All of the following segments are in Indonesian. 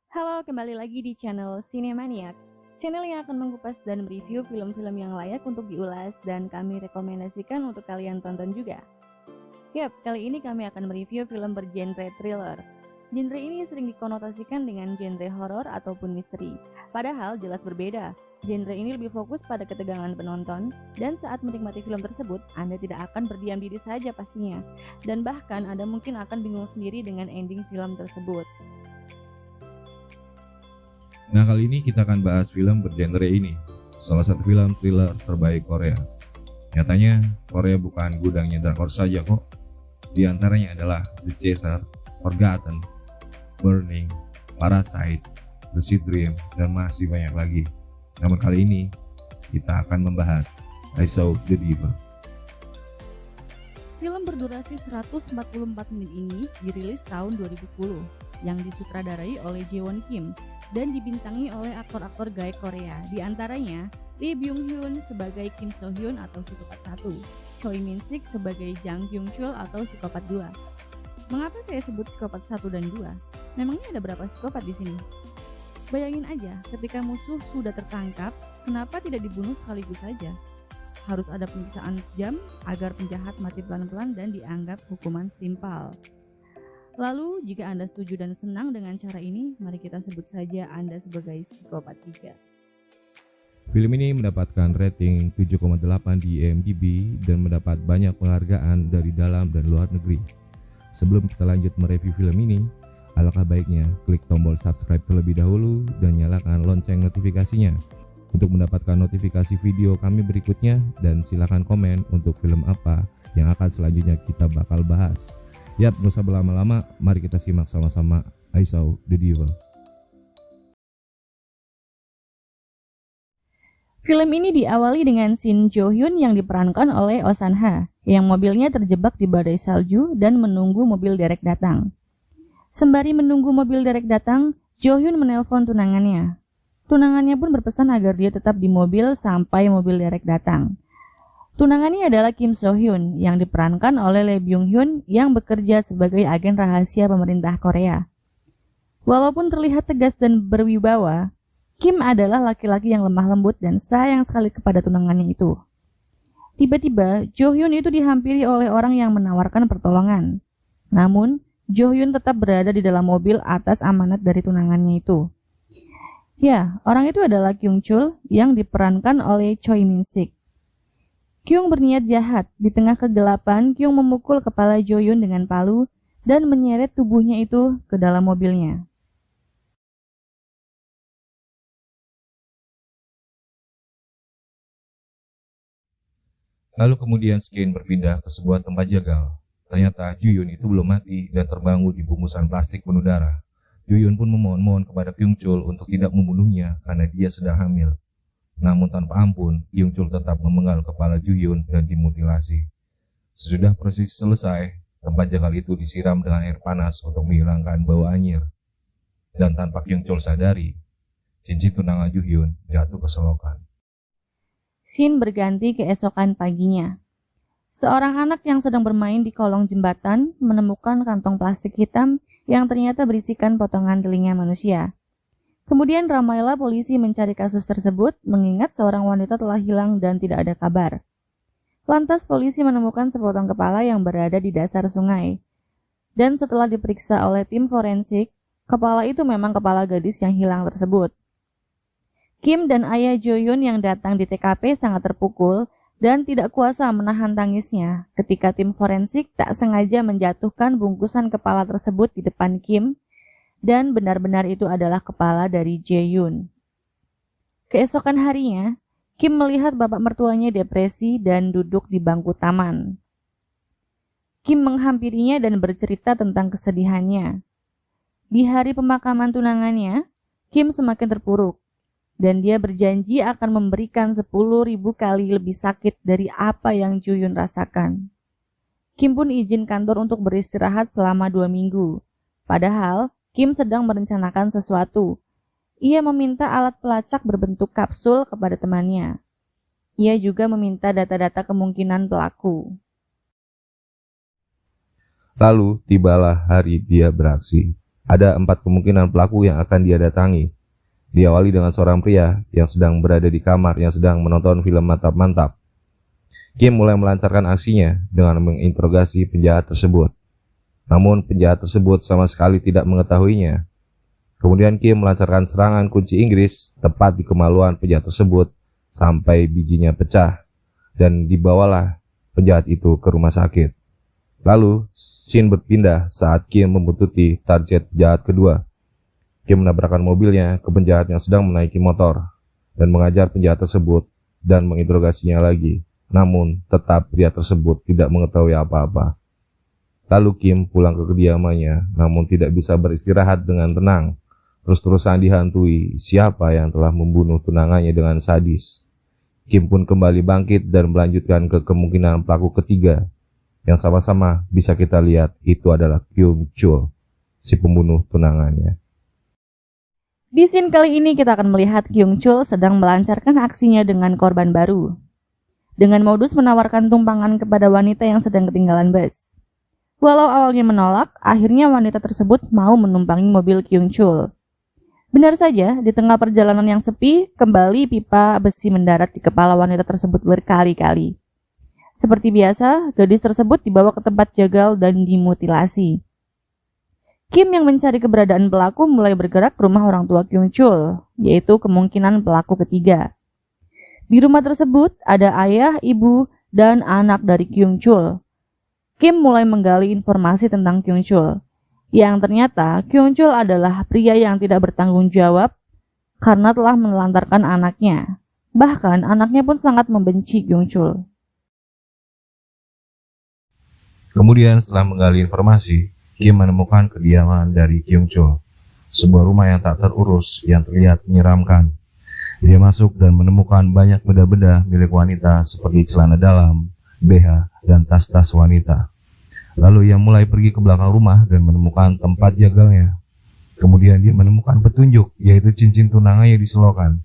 Halo, kembali lagi di channel Sinemaniak, channel yang akan mengupas dan mereview film-film yang layak untuk diulas dan kami rekomendasikan untuk kalian tonton juga. Yap, kali ini kami akan mereview film bergenre thriller. Genre ini sering dikonotasikan dengan genre horor ataupun misteri, padahal jelas berbeda. Genre ini lebih fokus pada ketegangan penonton, dan saat menikmati film tersebut, Anda tidak akan berdiam diri saja pastinya, dan bahkan Anda mungkin akan bingung sendiri dengan ending film tersebut. Nah, kali ini kita akan bahas film bergenre ini, salah satu film thriller terbaik Korea. Nyatanya, Korea bukan gudangnya drakor saja kok. Di antaranya adalah The Chaser, Forgotten, Burning, Parasite, Lucid Dream, dan masih banyak lagi. Namun kali ini, kita akan membahas I Saw the Devil. Film berdurasi 144 menit ini dirilis tahun 2010, yang disutradarai oleh Jaewon Kim dan dibintangi oleh aktor-aktor gaek Korea, di antaranya Lee Byung Hun sebagai Kim So Hyun atau psikopat 1, Choi Min Sik sebagai Jang Kyung Chul atau psikopat 2. Mengapa saya sebut psikopat 1 dan 2? Memangnya ada berapa psikopat di sini? Bayangin aja, ketika musuh sudah tertangkap, kenapa tidak dibunuh sekaligus saja? Harus ada penyiksaan jam agar penjahat mati pelan-pelan dan dianggap hukuman setimpal. Lalu, jika Anda setuju dan senang dengan cara ini, mari kita sebut saja Anda sebagai psikopat 3. Film ini mendapatkan rating 7,8 di IMDb dan mendapat banyak penghargaan dari dalam dan luar negeri. Sebelum kita lanjut mereview film ini, alangkah baiknya klik tombol subscribe terlebih dahulu dan nyalakan lonceng notifikasinya untuk mendapatkan notifikasi video kami berikutnya, dan silakan komen untuk film apa yang akan selanjutnya kita bakal bahas. Yap, gak usah berlama-lama, mari kita simak sama-sama I Saw the Devil. Film ini diawali dengan Shin Jo Hyun yang diperankan oleh Oh San Ha, yang mobilnya terjebak di badai salju dan menunggu mobil derek datang. Sembari menunggu mobil derek datang, Jo Hyun menelpon tunangannya. Tunangannya pun berpesan agar dia tetap di mobil sampai mobil derek datang. Tunangannya adalah Kim So Hyun yang diperankan oleh Lee Byung Hun yang bekerja sebagai agen rahasia pemerintah Korea. Walaupun terlihat tegas dan berwibawa, Kim adalah laki-laki yang lemah lembut dan sayang sekali kepada tunangannya itu. Tiba-tiba, Jo Hyun itu dihampiri oleh orang yang menawarkan pertolongan. Namun, Jo Hyun tetap berada di dalam mobil atas amanat dari tunangannya itu. Ya, orang itu adalah Kyung Chul yang diperankan oleh Choi Min Sik. Kyung berniat jahat. Di tengah kegelapan, Kyung memukul kepala Jo Hyun dengan palu dan menyeret tubuhnya itu ke dalam mobilnya. Lalu kemudian skin berpindah ke sebuah tempat jagal. Ternyata Juyun itu belum mati dan terbangun di bungkusan plastik penuh darah. Juyun pun memohon-mohon kepada Kyung Chul untuk tidak membunuhnya karena dia sedang hamil. Namun tanpa ampun, Kyung Chul tetap memenggal kepala Juyun dan dimutilasi. Sesudah prosesi selesai, tempat jagal itu disiram dengan air panas untuk menghilangkan bau anyir. Dan tanpa Kyung Chul sadari, cincin tunangan Juyun jatuh ke selokan. Scene berganti keesokan paginya. Seorang anak yang sedang bermain di kolong jembatan menemukan kantong plastik hitam yang ternyata berisikan potongan telinga manusia. Kemudian ramailah polisi mencari kasus tersebut mengingat seorang wanita telah hilang dan tidak ada kabar. Lantas polisi menemukan sepotong kepala yang berada di dasar sungai. Dan setelah diperiksa oleh tim forensik, kepala itu memang kepala gadis yang hilang tersebut. Kim dan ayah Jo Hyun yang datang di TKP sangat terpukul dan tidak kuasa menahan tangisnya ketika tim forensik tak sengaja menjatuhkan bungkusan kepala tersebut di depan Kim, dan benar-benar itu adalah kepala dari Jae-yoon. Keesokan harinya, Kim melihat bapak mertuanya depresi dan duduk di bangku taman. Kim menghampirinya dan bercerita tentang kesedihannya. Di hari pemakaman tunangannya, Kim semakin terpuruk, dan dia berjanji akan memberikan 10.000 kali lebih sakit dari apa yang Juyun rasakan. Kim pun izin kantor untuk beristirahat selama 2 minggu. Padahal, Kim sedang merencanakan sesuatu. Ia meminta alat pelacak berbentuk kapsul kepada temannya. Ia juga meminta data-data kemungkinan pelaku. Lalu tibalah hari dia beraksi. Ada 4 kemungkinan pelaku yang akan dia datangi. Diawali dengan seorang pria yang sedang berada di kamar yang sedang menonton film mantap-mantap. Kim mulai melancarkan aksinya dengan menginterogasi penjahat tersebut. Namun penjahat tersebut sama sekali tidak mengetahuinya. Kemudian Kim melancarkan serangan kunci Inggris tepat di kemaluan penjahat tersebut sampai bijinya pecah dan dibawalah penjahat itu ke rumah sakit. Lalu, scene berpindah saat Kim membuntuti target penjahat kedua. Kim menabrakkan mobilnya ke penjahat yang sedang menaiki motor dan mengajar penjahat tersebut dan menginterogasinya lagi. Namun, tetap pria tersebut tidak mengetahui apa-apa. Lalu Kim pulang ke kediamannya, namun tidak bisa beristirahat dengan tenang. Terus-terusan dihantui siapa yang telah membunuh tunangannya dengan sadis. Kim pun kembali bangkit dan melanjutkan ke kemungkinan pelaku ketiga, yang sama-sama bisa kita lihat itu adalah Kyung Chul, si pembunuh tunangannya. Di scene kali ini kita akan melihat Kyung Chul sedang melancarkan aksinya dengan korban baru, dengan modus menawarkan tumpangan kepada wanita yang sedang ketinggalan bus. Walau awalnya menolak, akhirnya wanita tersebut mau menumpangi mobil Kyung Chul. Benar saja, di tengah perjalanan yang sepi, kembali pipa besi mendarat di kepala wanita tersebut berkali-kali. Seperti biasa, gadis tersebut dibawa ke tempat jagal dan dimutilasi. Kim yang mencari keberadaan pelaku mulai bergerak ke rumah orang tua Kyung Chul, yaitu kemungkinan pelaku ketiga. Di rumah tersebut ada ayah, ibu, dan anak dari Kyung Chul. Kim mulai menggali informasi tentang Kyung Chul, yang ternyata Kyung Chul adalah pria yang tidak bertanggung jawab karena telah menelantarkan anaknya. Bahkan anaknya pun sangat membenci Kyung Chul. Kemudian setelah menggali informasi, Kim menemukan kediaman dari Kyung Chul, sebuah rumah yang tak terurus yang terlihat menyeramkan. Dia masuk dan menemukan banyak benda-benda milik wanita seperti celana dalam, BH, dan tas-tas wanita. Lalu ia mulai pergi ke belakang rumah dan menemukan tempat jagalnya. Kemudian dia menemukan petunjuk, yaitu cincin tunangannya diselokan.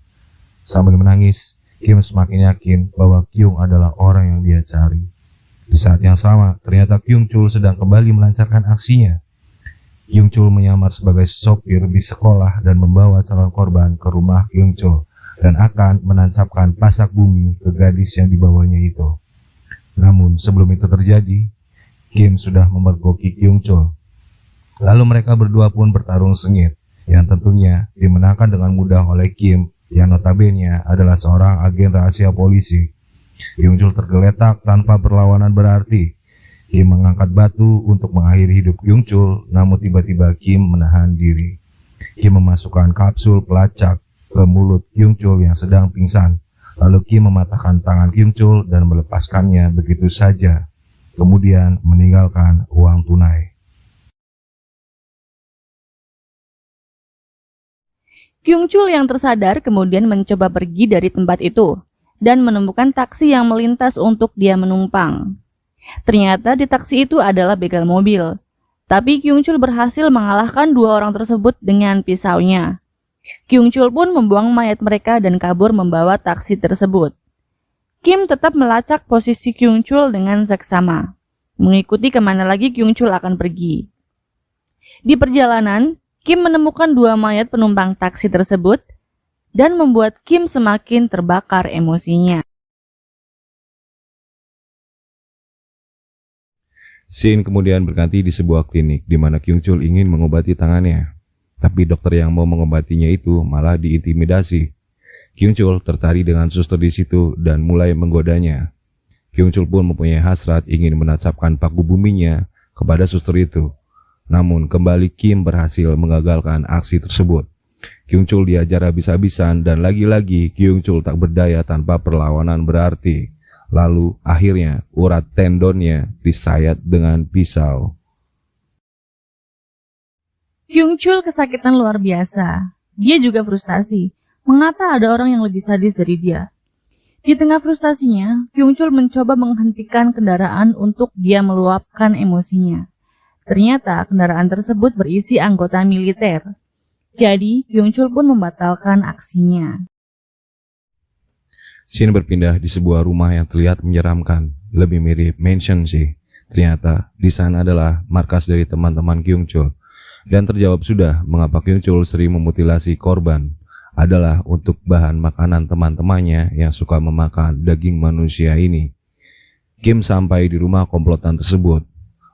Sambil menangis, Kim semakin yakin bahwa Kyung adalah orang yang dia cari. Di saat yang sama, ternyata Kyung Chul sedang kembali melancarkan aksinya. Kyung Chul menyamar sebagai sopir di sekolah dan membawa calon korban ke rumah Kyung Chul dan akan menancapkan pasak bumi ke gadis yang dibawanya itu. Namun sebelum itu terjadi, Kim sudah memergoki Kyung Chul. Lalu mereka berdua pun bertarung sengit, yang tentunya dimenangkan dengan mudah oleh Kim, yang notabene adalah seorang agen rahasia polisi. Kyung Chul tergeletak tanpa perlawanan berarti. Kim mengangkat batu untuk mengakhiri hidup Kyung Chul, namun tiba-tiba Kim menahan diri. Kim memasukkan kapsul pelacak ke mulut Kyung Chul yang sedang pingsan. Lalu Kim mematahkan tangan Kyung Chul dan melepaskannya begitu saja. Kemudian meninggalkan uang tunai. Kyung Chul yang tersadar kemudian mencoba pergi dari tempat itu dan menemukan taksi yang melintas untuk dia menumpang. Ternyata di taksi itu adalah begal mobil. Tapi Kyung Chul berhasil mengalahkan dua orang tersebut dengan pisaunya. Kyung Chul pun membuang mayat mereka dan kabur membawa taksi tersebut. Kim tetap melacak posisi Kyung Chul dengan seksama, mengikuti kemana lagi Kyung Chul akan pergi. Di perjalanan, Kim menemukan dua mayat penumpang taksi tersebut dan membuat Kim semakin terbakar emosinya. Scene kemudian berganti di sebuah klinik di mana Kyung Chul ingin mengobati tangannya. Tapi dokter yang mau mengobatinya itu malah diintimidasi. Kyung Chul tertarik dengan suster di situ dan mulai menggodanya. Kyung Chul pun mempunyai hasrat ingin menancapkan paku buminya kepada suster itu. Namun kembali Kim berhasil mengagalkan aksi tersebut. Kyung Chul diajar habis-habisan dan lagi-lagi Kyung Chul tak berdaya tanpa perlawanan berarti. Lalu akhirnya urat tendonnya disayat dengan pisau. Kyung Chul kesakitan luar biasa. Dia juga frustasi. Mengapa ada orang yang lebih sadis dari dia? Di tengah frustasinya, Kyung Chul mencoba menghentikan kendaraan untuk dia meluapkan emosinya. Ternyata kendaraan tersebut berisi anggota militer. Jadi, Kyung Chul pun membatalkan aksinya. Scene berpindah di sebuah rumah yang terlihat menyeramkan, lebih mirip mansion sih. Ternyata di sana adalah markas dari teman-teman Kyung Chul. Dan terjawab sudah mengapa Kyung Chul sering memutilasi korban adalah untuk bahan makanan teman-temannya yang suka memakan daging manusia ini. Kim sampai di rumah komplotan tersebut.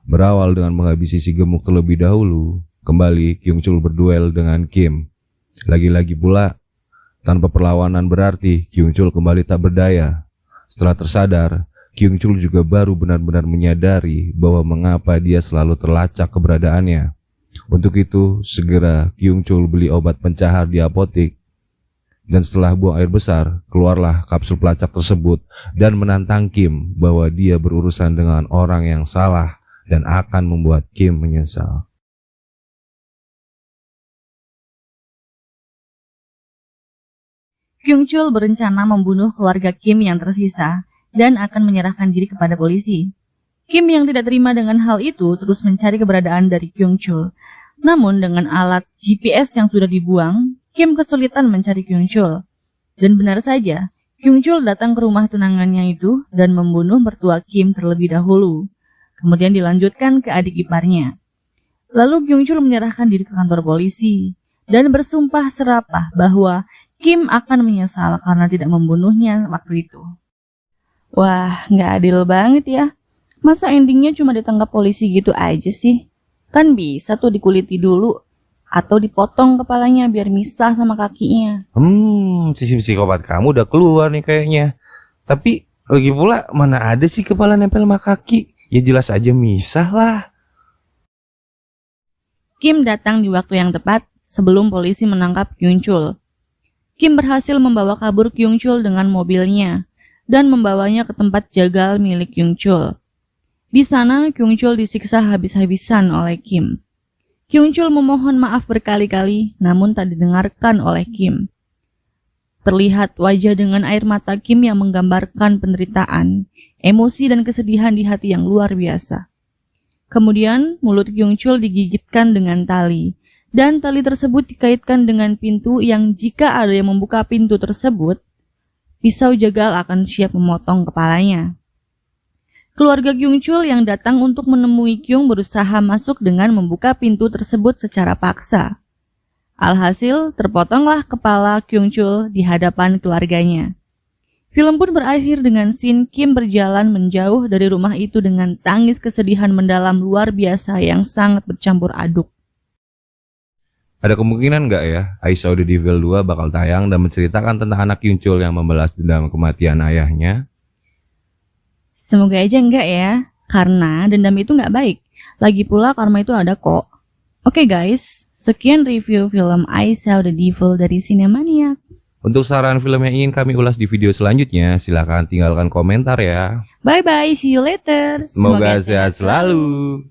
Berawal dengan menghabisi si gemuk terlebih dahulu, kembali Kyung Chul berduel dengan Kim. Lagi-lagi pula, tanpa perlawanan berarti Kyung Chul kembali tak berdaya. Setelah tersadar, Kyung Chul juga baru benar-benar menyadari bahwa mengapa dia selalu terlacak keberadaannya. Untuk itu, segera Kyung Chul beli obat pencahar di apotik. Dan setelah buang air besar, keluarlah kapsul pelacak tersebut dan menantang Kim bahwa dia berurusan dengan orang yang salah dan akan membuat Kim menyesal. Kyung Chul berencana membunuh keluarga Kim yang tersisa dan akan menyerahkan diri kepada polisi. Kim yang tidak terima dengan hal itu terus mencari keberadaan dari Kyung Chul. Namun dengan alat GPS yang sudah dibuang, Kim kesulitan mencari Kyung Chul. Dan benar saja, Kyung Chul datang ke rumah tunangannya itu dan membunuh mertua Kim terlebih dahulu. Kemudian dilanjutkan ke adik iparnya. Lalu Kyung Chul menyerahkan diri ke kantor polisi dan bersumpah serapah bahwa Kim akan menyesal karena tidak membunuhnya waktu itu. Wah, nggak adil banget ya. Masa endingnya cuma ditangkap polisi gitu aja sih? Kan bisa tuh dikuliti dulu. Atau dipotong kepalanya biar misah sama kakinya. Sisi psikopat kamu udah keluar nih kayaknya. Tapi lagi pula mana ada sih kepala nempel sama kaki? Ya jelas aja misah lah. Kim datang di waktu yang tepat sebelum polisi menangkap Kyung Chul. Kim berhasil membawa kabur Kyung Chul dengan mobilnya dan membawanya ke tempat jagal milik Kyung Chul. Di sana Kyung Chul disiksa habis-habisan oleh Kim. Kyung Chul memohon maaf berkali-kali, namun tak didengarkan oleh Kim. Terlihat wajah dengan air mata Kim yang menggambarkan penderitaan, emosi dan kesedihan di hati yang luar biasa. Kemudian, mulut Kyung Chul digigitkan dengan tali, dan tali tersebut dikaitkan dengan pintu yang jika ada yang membuka pintu tersebut, pisau jagal akan siap memotong kepalanya. Keluarga Kyung Chul yang datang untuk menemui Kyung berusaha masuk dengan membuka pintu tersebut secara paksa. Alhasil, terpotonglah kepala Kyung Chul di hadapan keluarganya. Film pun berakhir dengan scene Kim berjalan menjauh dari rumah itu dengan tangis kesedihan mendalam luar biasa yang sangat bercampur aduk. Ada kemungkinan nggak ya, I Saw the Devil 2 bakal tayang dan menceritakan tentang anak Kyung Chul yang membalas dendam kematian ayahnya? Semoga aja enggak ya, karena dendam itu enggak baik. Lagi pula karma itu ada kok. Oke guys, sekian review film I Saw the Devil dari Sinemaniac. Untuk saran film yang ingin kami ulas di video selanjutnya, silahkan tinggalkan komentar ya. Bye bye, see you later. Semoga sehat selalu.